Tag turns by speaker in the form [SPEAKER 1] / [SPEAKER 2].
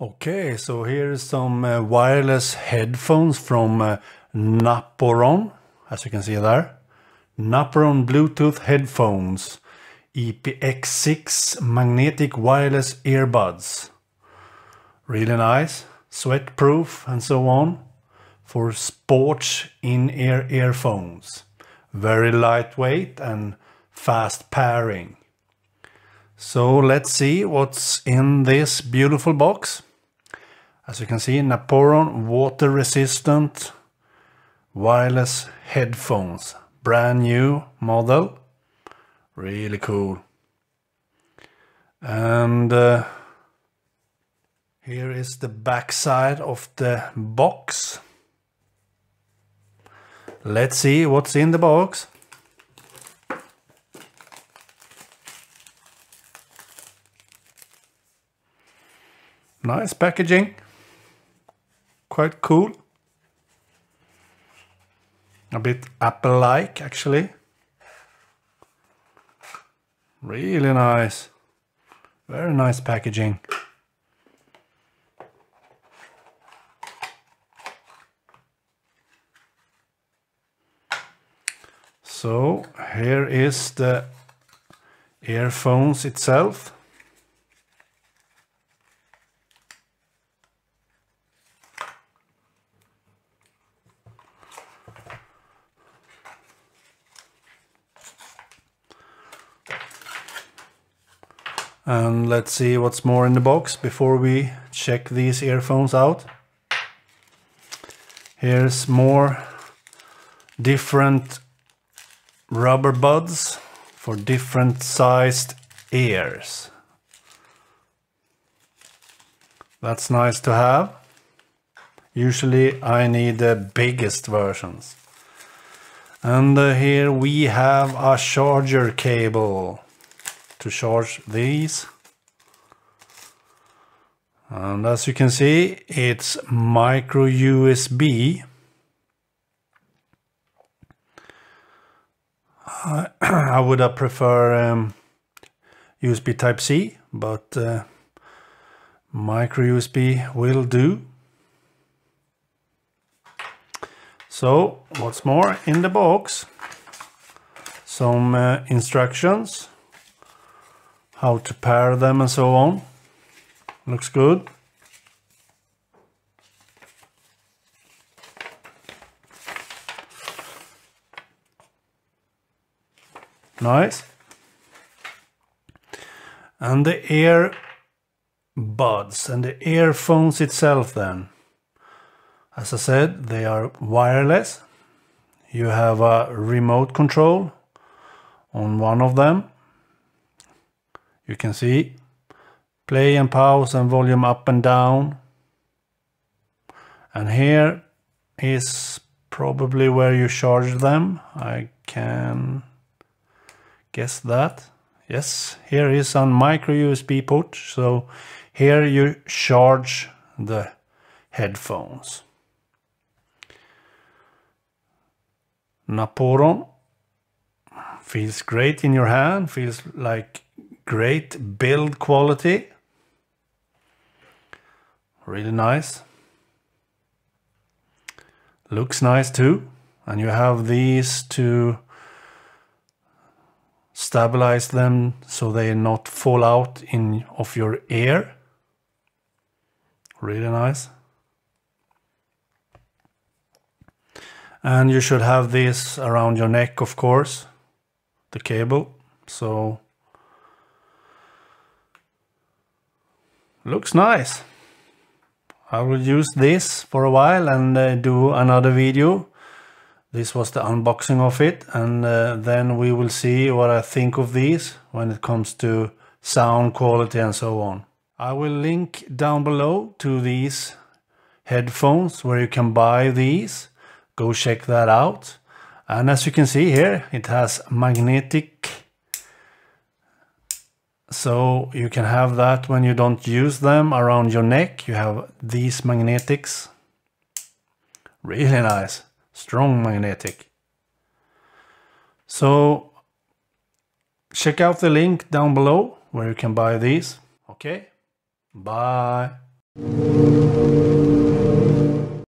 [SPEAKER 1] Okay, so here is some wireless headphones from Naporon, as you can see there. Naporon Bluetooth headphones, APTX magnetic wireless earbuds. Really nice, sweatproof and so on, for sports in-ear earphones. Very lightweight and fast pairing. So let's see what's in this beautiful box. As you can see, Naporon water resistant wireless headphones. Brand new model. Really cool. And here is the back side of the box. Let's see what's in the box. Nice packaging. Quite cool. A bit Apple-like actually. Really nice. Very nice packaging. So here is the earphones itself. And let's see what's more in the box before we check these earphones out. Here's more different rubber buds for different sized ears. That's nice to have. Usually I need the biggest versions. And here we have a charger cable to charge these. And as you can see, it's micro USB. I would have prefer USB Type-C, but micro USB will do. So what's more in the box? Some instructions, how to pair them and so on. Looks good. Nice. And the earbuds and the earphones itself then. As I said, they are wireless. You have a remote control on one of them. You can see play and pause and volume up and down. And here is probably where you charge them. I can guess that. Yes, here is a micro USB port. So here you charge the headphones. Naporon feels great in your hand, feels like great build quality. Really nice. Looks nice too. And you have these to stabilize them so they not fall out of your ear. Really nice. And you should have this around your neck, of course, the cable. So looks nice. I will use this for a while and do another video. This was the unboxing of it, and then we will see what I think of these when it comes to sound quality and so on. I will link down below to these headphones where you can buy these. Go check that out. And as you can see here, it has magnetic, so you can have that when you don't use them around your neck. You have these magnetics. Really nice. Strong magnetic. So check out the link down below where you can buy these. Okay, bye.